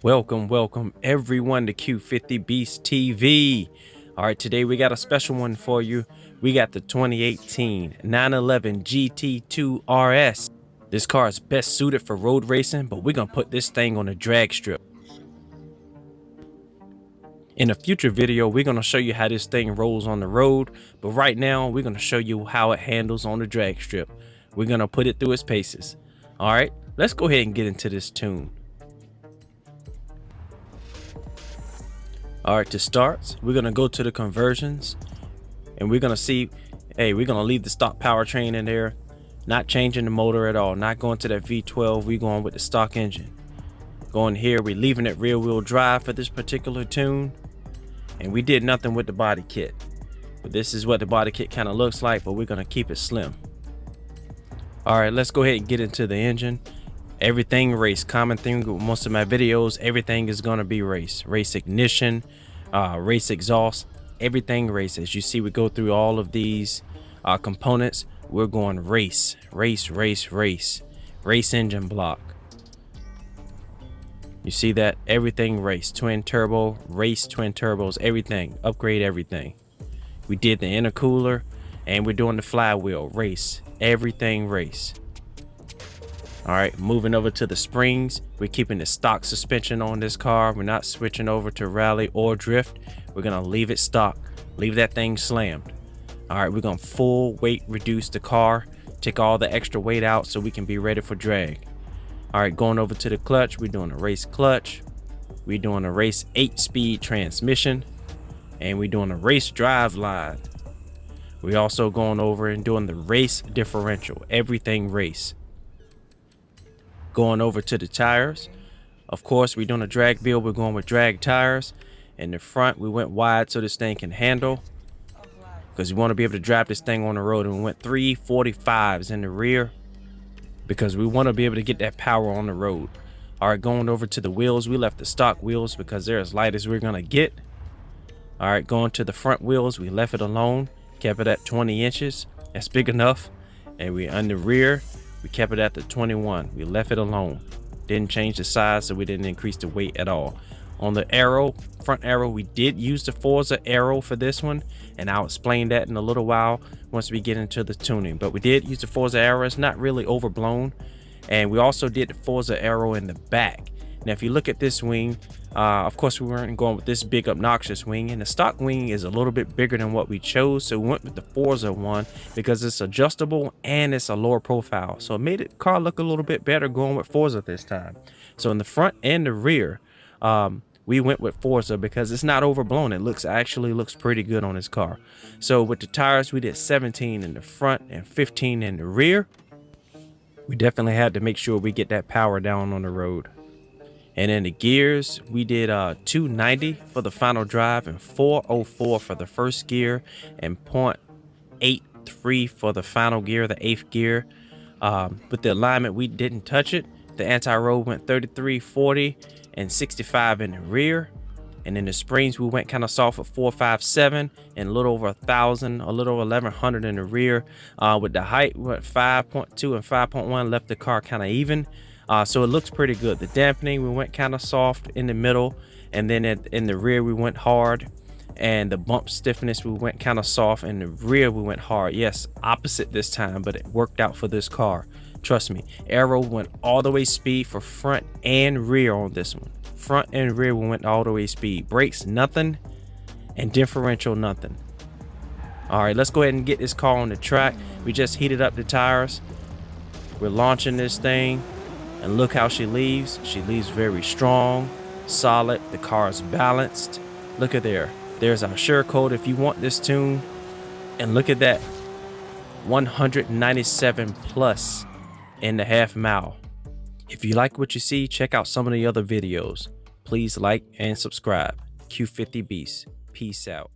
Welcome everyone to Q50 Beast TV. All right, today we got a special one for you. We got the 2018 911 GT2 RS. This car is best suited for road racing, but we're gonna put this thing on a drag strip. In a future video, we're gonna show you how this thing rolls on the road, but right now we're gonna show you how it handles on the drag strip. We're gonna put it through its paces. All right, let's go ahead and get into this tune. All right, to start, we're gonna go to the conversions and we're gonna see, hey, we're gonna leave the stock powertrain in there, not changing the motor at all, not going to that V12, we're going with the stock engine. Going here, we're leaving it rear wheel drive for this particular tune, and we did nothing with the body kit. But this is what the body kit kind of looks like, but we're gonna keep it slim. All right, let's go ahead and get into the engine. Everything race. Common thing with most of my videos, everything is going to be race ignition, race exhaust, everything race. As you see, we go through all of these components. We're going race engine block. You see that? Everything race. Twin turbo, race, twin turbos, everything, upgrade everything. We did the intercooler and we're doing the flywheel race, everything race. All right, moving over to the springs, we're keeping the stock suspension on this car. We're not switching over to rally or drift. We're gonna leave it stock, leave that thing slammed. All right, we're gonna full weight reduce the car, take all the extra weight out so we can be ready for drag. All right, going over to the clutch, we're doing a race clutch. We're doing a race 8-speed transmission, and we're doing a race drive line. We're also going over and doing the race differential, everything race. Going over to the tires, of course we're doing a drag build, we're going with drag tires. In the front we went wide so this thing can handle, because we want to be able to drive this thing on the road, and we went 345s in the rear because we want to be able to get that power on the road. All right, going over to the wheels, we left the stock wheels because they're as light as we're gonna get. All right, going to the front wheels, we left it alone, kept it at 20 inches, that's big enough. And we on the rear, we kept it at the 21. We left it alone. Didn't change the size, so we didn't increase the weight at all. On the arrow, front arrow, we did use the Forza arrow for this one, and I'll explain that in a little while once we get into the tuning. But we did use the Forza arrow. It's not really overblown. And we also did the Forza arrow in the back. Now, if you look at this wing, of course, we weren't going with this big obnoxious wing, and the stock wing is a little bit bigger than what we chose, so we went with the Forza one because it's adjustable and it's a lower profile, so it made the car look a little bit better going with Forza this time. So in the front and the rear, we went with Forza because it's not overblown. It actually looks pretty good on this car. So with the tires, we did 17 in the front and 15 in the rear. We definitely had to make sure we get that power down on the road. And in the gears, we did 290 for the final drive and 404 for the first gear and 0.83 for the final gear, the 8th gear. With the alignment, we didn't touch it. The anti-roll went 33, 40, and 65 in the rear. And in the springs, we went kind of soft at 457 and a little over 1,000, a little over 1,100 in the rear. With the height, we went 5.2 and 5.1, left the car kind of even. So it looks pretty good. The dampening, we went kind of soft in the middle, and then in the rear we went hard. And the bump stiffness, we went kind of soft. In the rear we went hard. Yes, opposite this time, but it worked out for this car. Trust me. Aero went all the way speed for front and rear on this one. Front and rear we went all the way speed. Brakes nothing, and differential nothing. All right, let's go ahead and get this car on the track. We just heated up the tires. We're launching this thing. And look how she leaves. She leaves very strong, solid. The car is balanced. Look at there. There's our share code if you want this tune. And look at that. 197 plus in the half mile. If you like what you see, check out some of the other videos. Please like and subscribe. Q50 Beast. Peace out.